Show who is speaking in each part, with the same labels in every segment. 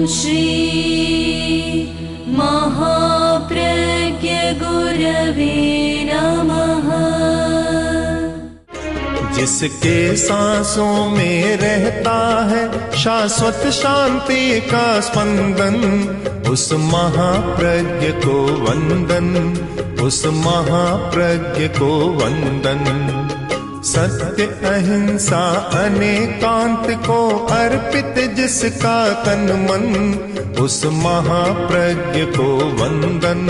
Speaker 1: श्री महाप्रज्ञ गुरवे नमः।
Speaker 2: जिसके सांसों में रहता है शाश्वत शांति का स्पंदन, उस महाप्रज्ञ को वंदन, उस महाप्रज्ञ को वंदन। सत्य अहिंसा अनेकांत को अर्पित जिसका तन मन, उस महाप्रज्ञ को वंदन,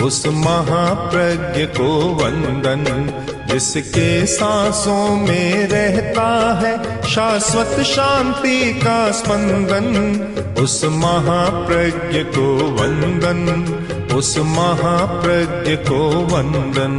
Speaker 2: उस महाप्रज्ञ को वंदन। जिसके सांसों में रहता है शाश्वत शांति का स्पंदन, उस महाप्रज्ञ को वंदन, उस महाप्रज्ञ को वंदन।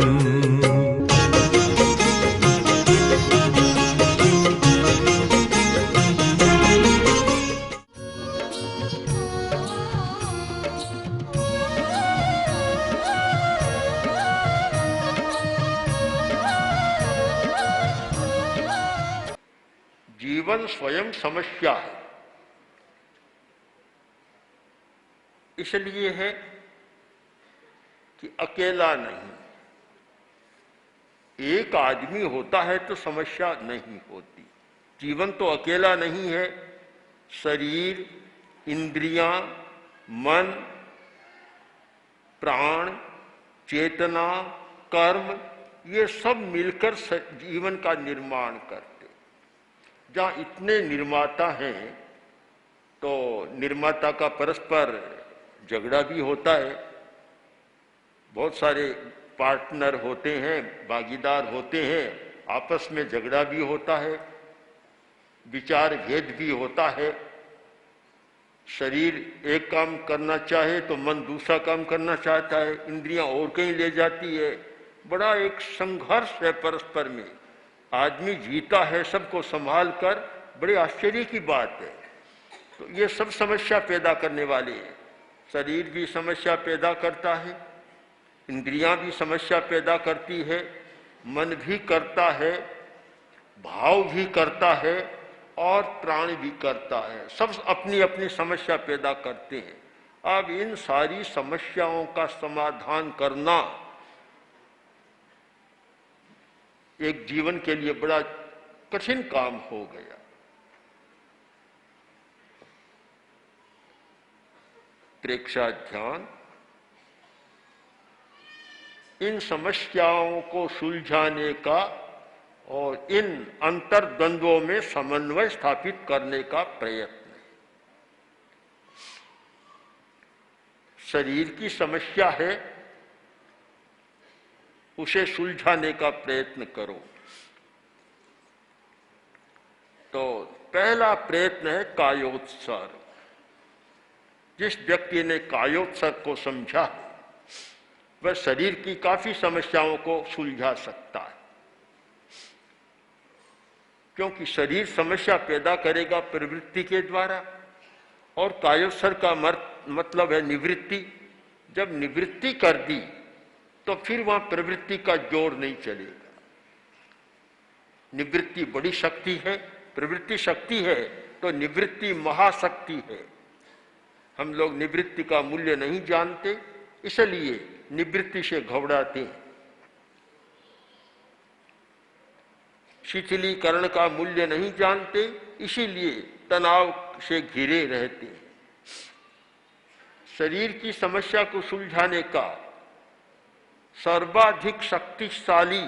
Speaker 3: जीवन स्वयं समस्या है, इसलिए है कि अकेला नहीं। एक आदमी होता है तो समस्या नहीं होती। जीवन तो अकेला नहीं है। शरीर, इंद्रियां, मन, प्राण, चेतना, कर्म, ये सब मिलकर जीवन का निर्माण करते। जहाँ इतने निर्माता हैं तो निर्माता का परस्पर झगड़ा भी होता है। बहुत सारे पार्टनर होते हैं, भागीदार होते हैं, आपस में झगड़ा भी होता है, विचार भेद भी होता है। शरीर एक काम करना चाहे तो मन दूसरा काम करना चाहता है, इंद्रियां और कहीं ले जाती है। बड़ा एक संघर्ष है परस्पर में। आदमी जीता है सबको संभाल कर, बड़े आश्चर्य की बात है। तो ये सब समस्या पैदा करने वाले हैं। शरीर भी समस्या पैदा करता है, इंद्रियां भी समस्या पैदा करती है, मन भी करता है, भाव भी करता है और प्राण भी करता है। सब अपनी अपनी समस्या पैदा करते हैं। अब इन सारी समस्याओं का समाधान करना एक जीवन के लिए बड़ा कठिन काम हो गया। प्रेक्षा ध्यान, इन समस्याओं को सुलझाने का और इन अंतर्द्वंद्वों में समन्वय स्थापित करने का प्रयत्न है। शरीर की समस्या है, उसे सुलझाने का प्रयत्न करो। तो पहला प्रयत्न है कायोत्सर्ग। जिस व्यक्ति ने कायोत्सर्ग को समझा वह शरीर की काफी समस्याओं को सुलझा सकता है, क्योंकि शरीर समस्या पैदा करेगा प्रवृत्ति के द्वारा, और कायोत्सर्ग का मतलब है निवृत्ति। जब निवृत्ति कर दी तो फिर वहां प्रवृत्ति का जोर नहीं चलेगा। निवृत्ति बड़ी शक्ति है, प्रवृत्ति शक्ति है, तो निवृत्ति महाशक्ति है। हम लोग निवृत्ति का मूल्य नहीं जानते, इसलिए निवृत्ति से घबराते हैं। शिथिलीकरण का मूल्य नहीं जानते, इसीलिए तनाव से घिरे रहते हैं। शरीर की समस्या को सुलझाने का सर्वाधिक शक्तिशाली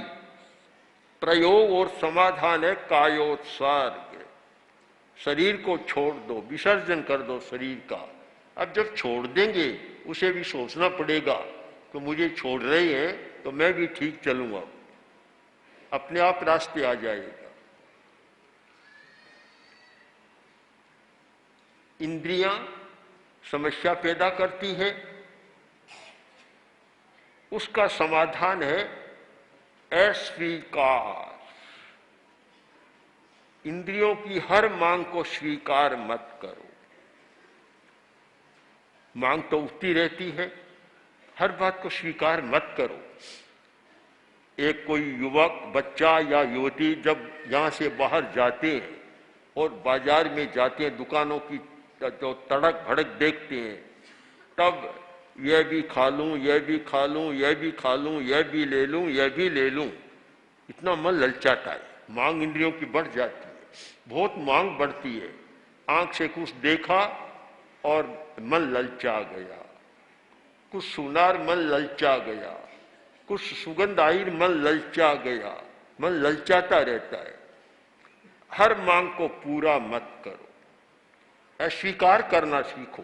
Speaker 3: प्रयोग और समाधान है कायोत्सर्ग। शरीर को छोड़ दो, विसर्जन कर दो शरीर का। अब जब छोड़ देंगे उसे भी सोचना पड़ेगा कि मुझे छोड़ रहे हैं तो मैं भी ठीक चलूंगा, अपने आप रास्ते आ जाएगा। इंद्रियां समस्या पैदा करती है, उसका समाधान है अस्वीकार। इंद्रियों की हर मांग को स्वीकार मत करो। मांग तो उठती रहती है, हर बात को स्वीकार मत करो। एक कोई युवक, बच्चा या युवती जब यहाँ से बाहर जाते हैं और बाजार में जाते हैं, दुकानों की जो तड़क भड़क देखते हैं, तब यह भी खा लूं, यह भी खा लूं, यह भी खा लूं, यह भी ले लूं, यह भी ले लूं, इतना मन ललचाता है। मांग इंद्रियों की बढ़ जाती है, बहुत मांग बढ़ती है। आंख से कुछ देखा और मन ललचा गया, कुछ सुनार मन ललचा गया, कुछ सुगंध आई मन ललचा गया, मन ललचाता रहता है। हर मांग को पूरा मत करो, अस्वीकार करना सीखो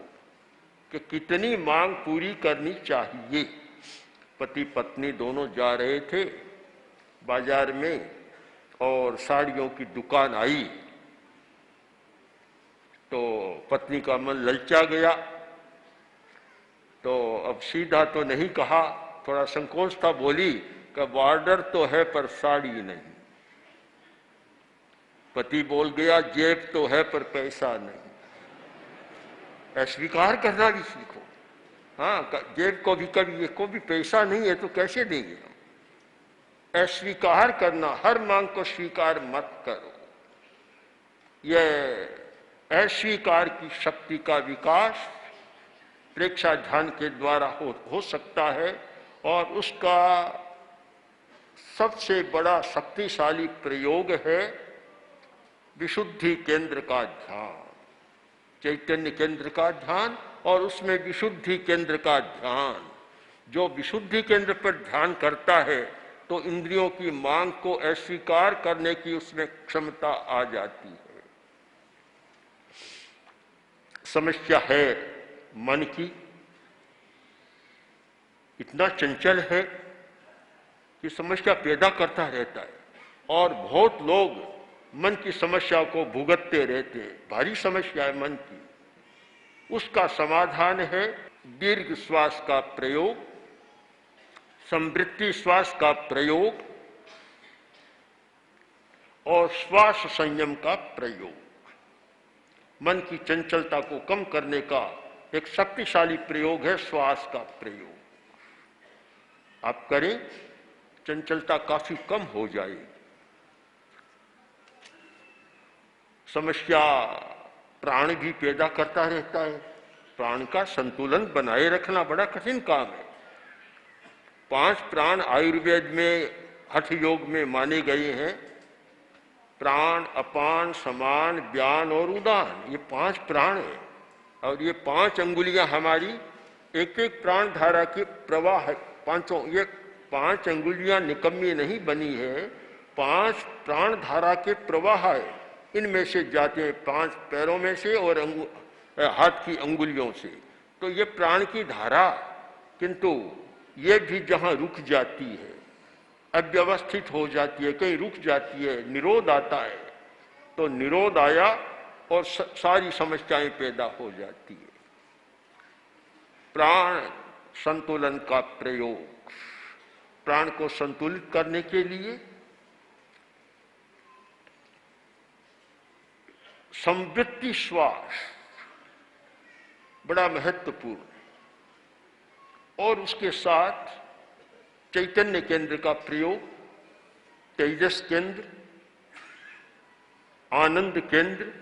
Speaker 3: कि कितनी मांग पूरी करनी चाहिए। पति पत्नी दोनों जा रहे थे बाजार में और साड़ियों की दुकान आई, तो पत्नी का मन ललचा गया, तो अब सीधा तो नहीं कहा, थोड़ा संकोच था, बोली कि बॉर्डर तो है पर साड़ी नहीं। पति बोल गया जेब तो है पर पैसा नहीं। अस्वीकार करना भी सीखो। हाँ, जेब को भी कभी को भी पैसा नहीं है तो कैसे देंगे हम। अस्वीकार करना, हर मांग को स्वीकार मत करो। यह अस्वीकार की शक्ति का विकास प्रेक्षा ध्यान के द्वारा हो सकता है, और उसका सबसे बड़ा शक्तिशाली प्रयोग है विशुद्धि केंद्र का ध्यान, चैतन्य केंद्र का ध्यान, और उसमें विशुद्धि केंद्र का ध्यान। जो विशुद्धि केंद्र पर ध्यान करता है तो इंद्रियों की मांग को अस्वीकार करने की उसमें क्षमता आ जाती है। समस्या है मन की, इतना चंचल है कि समस्या पैदा करता रहता है, और बहुत लोग मन की समस्या को भुगतते रहते हैं। भारी समस्या है मन की। उसका समाधान है दीर्घ श्वास का प्रयोग, संवृत्ति श्वास का प्रयोग और श्वास संयम का प्रयोग। मन की चंचलता को कम करने का एक शक्तिशाली प्रयोग है श्वास का प्रयोग। आप करें, चंचलता काफी कम हो जाएगी। समस्या प्राण भी पैदा करता रहता है। प्राण का संतुलन बनाए रखना बड़ा कठिन काम है। 5 प्राण आयुर्वेद में हठ योग में माने गए हैं। प्राण, अपान, समान, व्यान और उदान, ये 5 प्राण हैं, और ये 5 अंगुलियां हमारी एक एक प्राण धारा के प्रवाह है। पांचों, ये 5 अंगुलियां निकम्मी नहीं बनी है, 5 प्राण धारा के प्रवाह है। इनमें से जाते हैं 5 पैरों में से और हाथ की अंगुलियों से, तो ये प्राण की धारा। किंतु ये भी जहां रुक जाती है, अव्यवस्थित हो जाती है, कहीं रुक जाती है, निरोध आता है, तो निरोध आया और सारी समस्याएं पैदा हो जाती है। प्राण संतुलन का प्रयोग, प्राण को संतुलित करने के लिए संवृत्ति श्वास बड़ा महत्वपूर्ण है, और उसके साथ चैतन्य केंद्र का प्रयोग, तेजस केंद्र, आनंद केंद्र,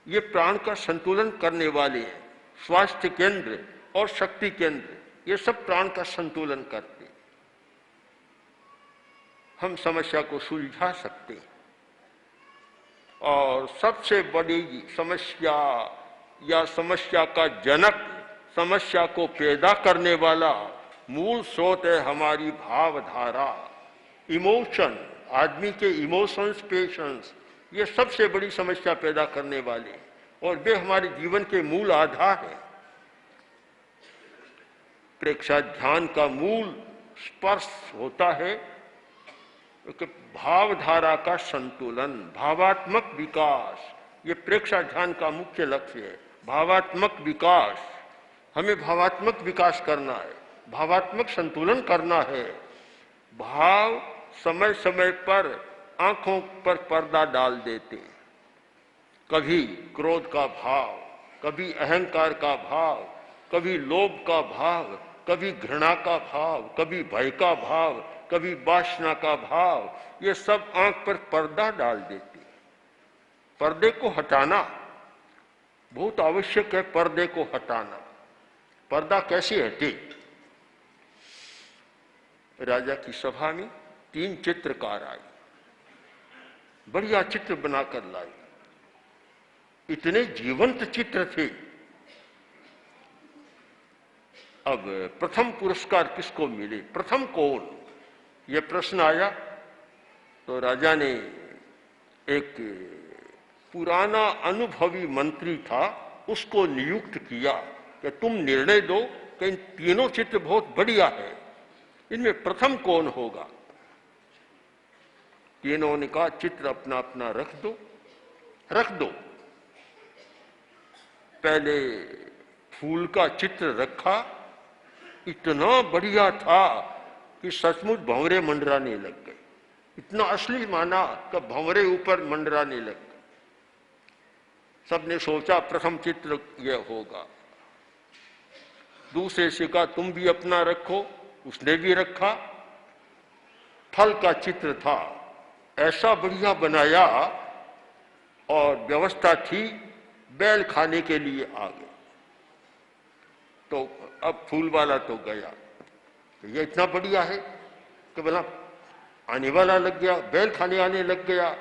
Speaker 3: ये प्राण का संतुलन करने वाले हैं। स्वास्थ्य केंद्र और शक्ति केंद्र, ये सब प्राण का संतुलन करते हैं। हम समस्या को सुलझा सकते हैं। और सबसे बड़ी समस्या या समस्या का जनक, समस्या को पैदा करने वाला मूल स्रोत है हमारी भावधारा, इमोशन। आदमी के इमोशंस, पेशंस, ये सबसे बड़ी समस्या पैदा करने वाले, और वे हमारे जीवन के मूल आधार हैं। प्रेक्षा ध्यान का मूल स्पर्श होता है कि भावधारा का संतुलन, भावात्मक विकास, ये प्रेक्षा ध्यान का मुख्य लक्ष्य है। भावात्मक विकास, हमें भावात्मक विकास करना है, भावात्मक संतुलन करना है। भाव समय समय पर आंखों पर पर्दा डाल देते, कभी क्रोध का भाव, कभी अहंकार का भाव, कभी लोभ का भाव, कभी घृणा का भाव, कभी भय का भाव, कभी वासना का भाव, ये सब आंख पर पर्दा डाल देते। पर्दे को हटाना, बहुत आवश्यक है पर्दे को हटाना। पर्दा कैसे हटे? राजा की सभा में 3 चित्रकार आए, बढ़िया चित्र बनाकर लाए। इतने जीवंत चित्र थे। अब प्रथम पुरस्कार किसको मिले, प्रथम कौन, यह प्रश्न आया। तो राजा ने एक पुराना अनुभवी मंत्री था, उसको नियुक्त किया कि तुम निर्णय दो कि इन तीनों चित्र बहुत बढ़िया है, इनमें प्रथम कौन होगा। तीनों ने कहा चित्र अपना अपना रख दो, रख दो। पहले फूल का चित्र रखा, इतना बढ़िया था कि सचमुच भंवरे मंडराने लग गए। इतना असली माना कि भंवरे ऊपर मंडराने लग गए। सबने सोचा प्रथम चित्र यह होगा। दूसरे से कहा तुम भी अपना रखो, उसने भी रखा। फल का चित्र था, ऐसा बढ़िया बनाया और व्यवस्था थी, बैल खाने के लिए आ गए। तो अब फूल वाला तो गया, तो ये इतना बढ़िया है कि बोला आने वाला लग गया, बैल खाने आने लग गया।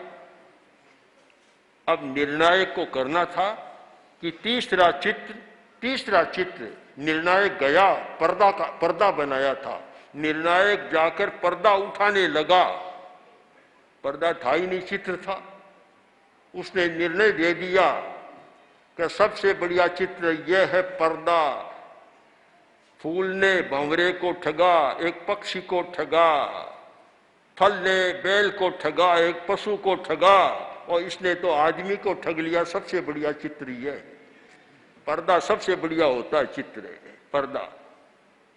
Speaker 3: अब निर्णायक को करना था कि तीसरा चित्र निर्णायक गया, पर्दा बनाया था। निर्णायक जाकर पर्दा उठाने लगा, पर्दा था ही नहीं, चित्र था। उसने निर्णय दे दिया कि सबसे बढ़िया चित्र यह है पर्दा। फूल ने भंवरे को ठगा, एक पक्षी को ठगा। फल ने बैल को ठगा, एक पशु को ठगा, और इसने तो आदमी को ठग लिया। सबसे बढ़िया चित्र यह है। पर्दा सबसे बढ़िया होता है चित्र है, पर्दा।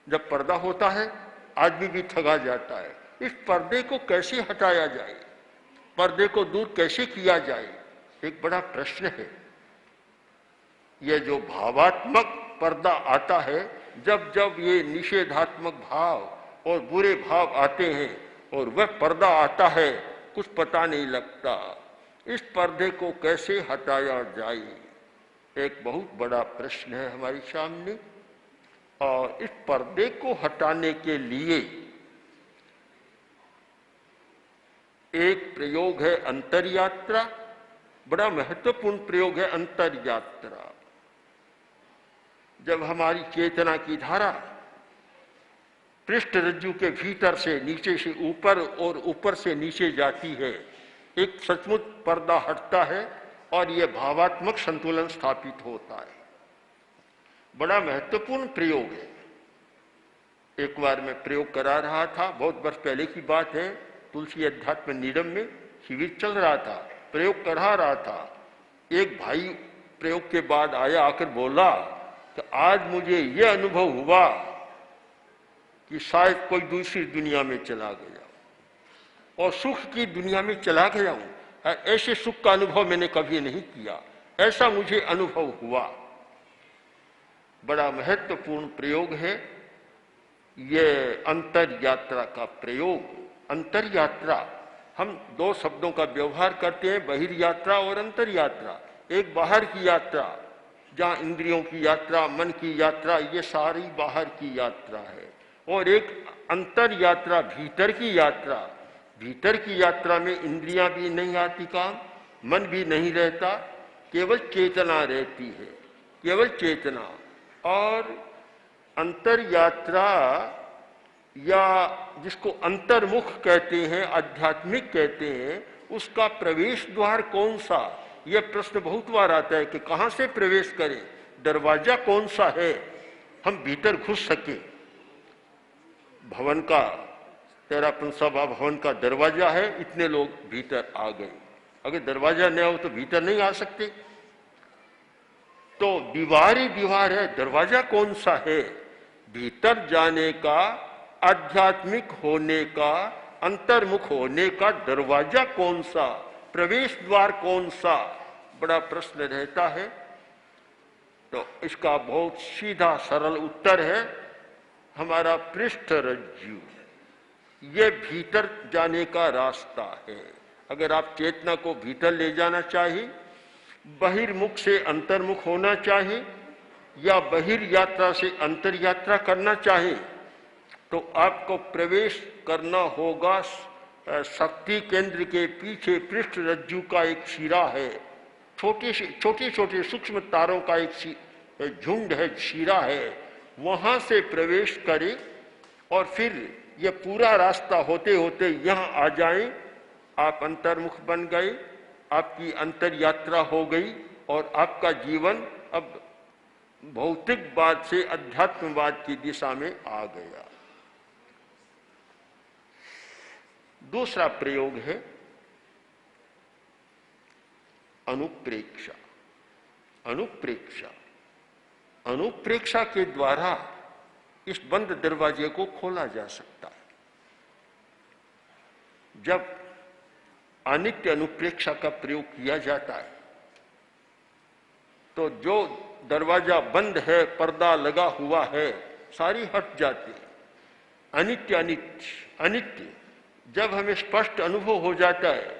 Speaker 3: जब पर्दा होता है आदमी भी ठगा जाता है। इस पर्दे को कैसे हटाया जाए, पर्दे को दूर कैसे किया जाए, एक बड़ा प्रश्न है। यह जो भावात्मक पर्दा आता है, जब जब ये निषेधात्मक भाव और बुरे भाव आते हैं और वह पर्दा आता है, कुछ पता नहीं लगता। इस पर्दे को कैसे हटाया जाए, एक बहुत बड़ा प्रश्न है हमारे सामने। और इस पर्दे को हटाने के लिए एक प्रयोग है अंतरयात्रा, बड़ा महत्वपूर्ण प्रयोग है अंतरयात्रा। जब हमारी चेतना की धारा पृष्ठ रज्जु के भीतर से नीचे से ऊपर और ऊपर से नीचे जाती है, एक सचमुच पर्दा हटता है और यह भावात्मक संतुलन स्थापित होता है। बड़ा महत्वपूर्ण प्रयोग है। एक बार मैं प्रयोग करा रहा था, बहुत वर्ष पहले की बात है, तुलसी अध्यात्म नीडम में शिविर चल रहा था, प्रयोग करा रहा था। एक भाई प्रयोग के बाद आया, आकर बोला कि आज मुझे यह अनुभव हुआ कि शायद कोई दूसरी दुनिया में चला गया और सुख की दुनिया में चला गया हूं। ऐसे सुख का अनुभव मैंने कभी नहीं किया, ऐसा मुझे अनुभव हुआ। बड़ा महत्वपूर्ण प्रयोग है ये अंतर यात्रा का प्रयोग। अंतर यात्रा, हम 2 शब्दों का व्यवहार करते हैं, बहिर्यात्रा और अंतर यात्रा। एक बाहर की यात्रा, जहाँ इंद्रियों की यात्रा, मन की यात्रा, ये सारी बाहर की यात्रा है। और एक अंतर यात्रा, भीतर की यात्रा। भीतर की यात्रा में इंद्रियां भी नहीं आती काम, मन भी नहीं रहता, केवल चेतना रहती है, केवल चेतना। और अंतर यात्रा या जिसको अंतर्मुख कहते हैं, आध्यात्मिक कहते हैं, उसका प्रवेश द्वार कौन सा, यह प्रश्न बहुत बार आता है कि कहाँ से प्रवेश करें, दरवाजा कौन सा है, हम भीतर घुस सके। भवन का 13 सभा भवन का दरवाजा है, इतने लोग भीतर आ गए। अगर दरवाजा न हो तो भीतर नहीं आ सकते। तो दीवार ही दीवार है, दरवाजा कौन सा है, भीतर जाने का, आध्यात्मिक होने का, अंतर्मुख होने का दरवाजा कौन सा, प्रवेश द्वार कौन सा, बड़ा प्रश्न रहता है। तो इसका बहुत सीधा सरल उत्तर है हमारा पृष्ठ रज्जु, ये भीतर जाने का रास्ता है। अगर आप चेतना को भीतर ले जाना चाहिए, बहिर्मुख से अंतर्मुख होना चाहिए या बहिर्यात्रा से अंतर्यात्रा करना चाहिए, तो आपको प्रवेश करना होगा शक्ति केंद्र के पीछे पृष्ठ रज्जु का एक शिरा है, छोटे छोटे सूक्ष्म तारों का एक झुंड है, शिरा है, वहां से प्रवेश करें और फिर यह पूरा रास्ता होते होते यहाँ आ जाएं, आप अंतर्मुख बन गए, आपकी अंतर यात्रा हो गई और आपका जीवन अब भौतिकवाद से अध्यात्मवाद की दिशा में आ गया। दूसरा प्रयोग है अनुप्रेक्षा। अनुप्रेक्षा, अनुप्रेक्षा के द्वारा इस बंद दरवाजे को खोला जा सकता है। जब अनित्य अनुप्रेक्षा का प्रयोग किया जाता है तो जो दरवाजा बंद है, पर्दा लगा हुआ है, सारी हट जाती है। अनित्य अनित्य अनित्य जब हमें स्पष्ट अनुभव हो जाता है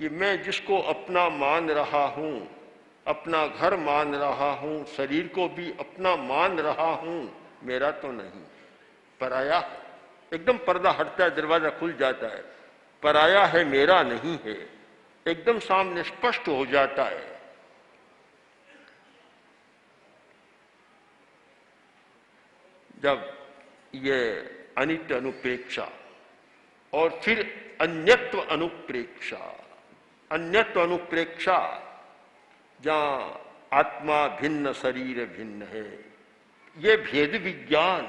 Speaker 3: कि मैं जिसको अपना मान रहा हूं, अपना घर मान रहा हूं, शरीर को भी अपना मान रहा हूं, मेरा तो नहीं, पराया है, एकदम पर्दा हटता है, दरवाजा खुल जाता है, पराया है, मेरा नहीं है, एकदम सामने स्पष्ट हो जाता है। जब ये अनित्य अनुप्रेक्षा और फिर अन्यत्व अनुप्रेक्षा, अन्यत्व अनुप्रेक्षा जहां आत्मा भिन्न शरीर भिन्न है, ये भेद विज्ञान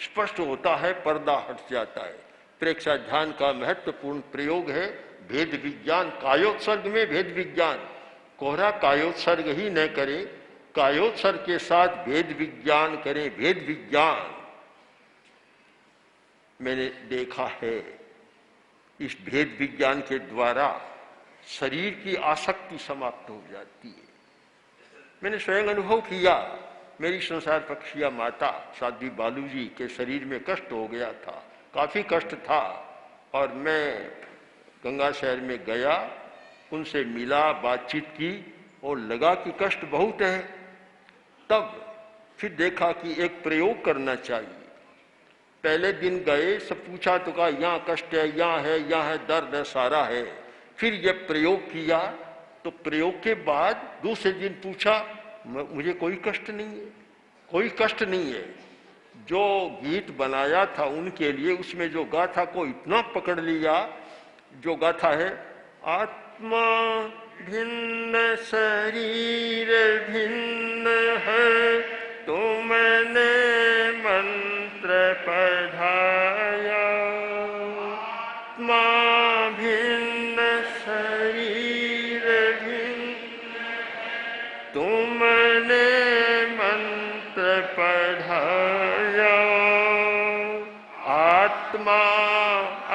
Speaker 3: स्पष्ट होता है, पर्दा हट जाता है। प्रेक्षा ध्यान का महत्वपूर्ण प्रयोग है भेद विज्ञान, कायोत्सर्ग में भेद विज्ञान। कोहरा कायोत्सर्ग ही न करें, कायोत्सर्ग के साथ भेद विज्ञान करें, भेद विज्ञान। मैंने देखा है इस भेद विज्ञान के द्वारा शरीर की आसक्ति समाप्त हो जाती है। मैंने स्वयं अनुभव किया, मेरी संसार पक्षिया माता साध्वी बालू जी के शरीर में कष्ट हो गया था, काफी कष्ट था, और मैं गंगा शहर में गया, उनसे मिला, बातचीत की और लगा कि कष्ट बहुत है। तब फिर देखा कि एक प्रयोग करना चाहिए। पहले दिन गए, सब पूछा तो कहा यहाँ कष्ट है, यहाँ है, यहाँ है, दर्द है, सारा है। फिर ये प्रयोग किया तो प्रयोग के बाद दूसरे दिन पूछा, मुझे कोई कष्ट नहीं है, कोई कष्ट नहीं है। जो गीत बनाया था उनके लिए, उसमें जो गाथा को इतना पकड़ लिया, जो गाथा है, आत्मा भिन्न शरीर भिन्न है, तो मैंने मंत्र पढ़ाया, आत्मा भिन्न शरीर भिन्न, तुमने मंत्र पढ़ाया, आत्मा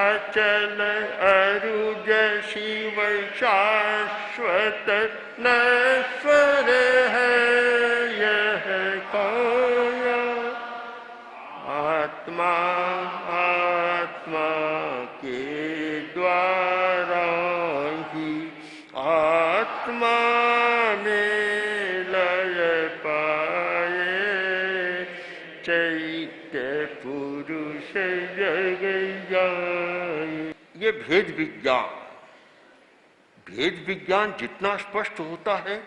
Speaker 3: अचल अरुज शिव शाश्वत नश्वर है यह काया, आत्मा आत्मा के द्वारा ही आत्मा में लय पाए, चैत्य पुरुष जग जाए। ये भेद विज्ञान, भेद विज्ञान जितना स्पष्ट होता है,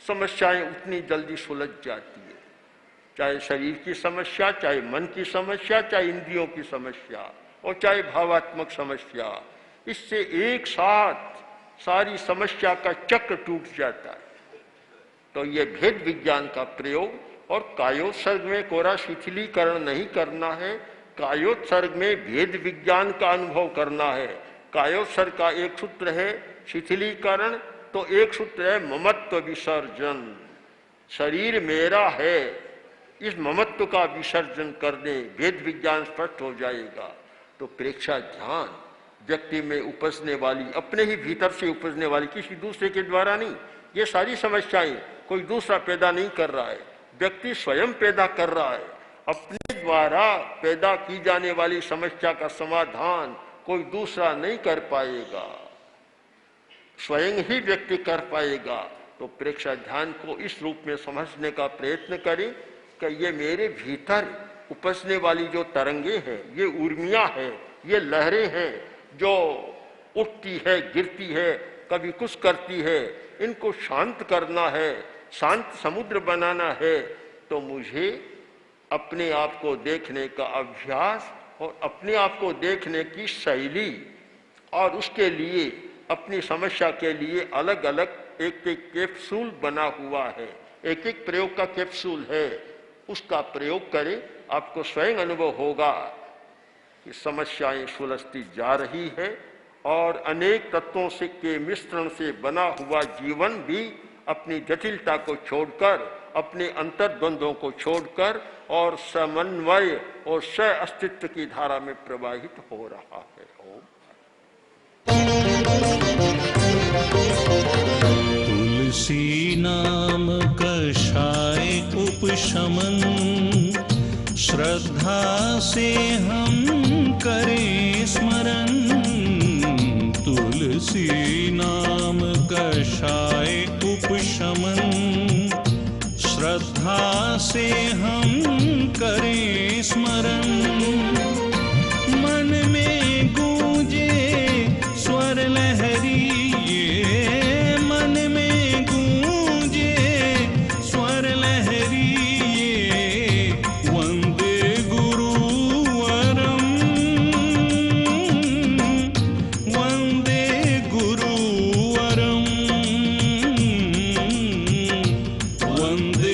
Speaker 3: समस्याएं उतनी जल्दी सुलझ जाती है। चाहे शरीर की समस्या, चाहे मन की समस्या, चाहे इंद्रियों की समस्या और चाहे भावात्मक समस्या, इससे एक साथ सारी समस्या का चक्र टूट जाता है। तो ये भेद विज्ञान का प्रयोग, और कायोत्सर्ग में कोरा शिथिलीकरण नहीं करना है, कायोत्सर्ग में भेद विज्ञान का अनुभव करना है। कायोत्सर्ग का एक सूत्र है शिथिलीकरण, तो एक सूत्र है ममत्व विसर्जन। शरीर मेरा है, इस ममत्व का विसर्जन कर दें, भेद विज्ञान स्पष्ट हो जाएगा। तो प्रेक्षा ध्यान व्यक्ति में उपजने वाली, अपने ही भीतर से उपजने वाली, किसी दूसरे के द्वारा नहीं। ये सारी समस्याएं कोई दूसरा पैदा नहीं कर रहा है, व्यक्ति स्वयं पैदा कर रहा है। अपने द्वारा पैदा की जाने वाली समस्या का समाधान कोई दूसरा नहीं कर पाएगा, स्वयं ही व्यक्ति कर पाएगा। तो प्रेक्षक ध्यान को इस रूप में समझने का प्रयत्न करें कि ये मेरे भीतर उपजने वाली जो तरंगे हैं, ये उर्मियाँ हैं, ये लहरें हैं जो उठती है, गिरती है, कभी कुछ करती है, इनको शांत करना है, शांत समुद्र बनाना है। तो मुझे अपने आप को देखने का अभ्यास और अपने आप को देखने की शैली और उसके लिए अपनी समस्या के लिए अलग अलग एक एक कैप्सूल बना हुआ है, एक एक प्रयोग का कैप्सूल है, उसका प्रयोग करें। आपको स्वयं अनुभव होगा कि समस्याएं सुलझती जा रही है और अनेक तत्वों से के मिश्रण से बना हुआ जीवन भी अपनी जटिलता को छोड़कर, अपने अंतर्द्वंद्वों को छोड़कर और समन्वय और सह अस्तित्व की धारा में प्रवाहित हो रहा है। ओम।
Speaker 4: तुलसी नाम कषाय उपशमन, श्रद्धा से हम करें स्मरण। तुलसी नाम कषाय उपशमन, श्रद्धा से हम करें स्मरण। मन में गूंजे स्वर लहरी, ये मन में गूंजे स्वर लहरी, ये वंदे गुरुवरम, वंदे गुरुवरम, वंदे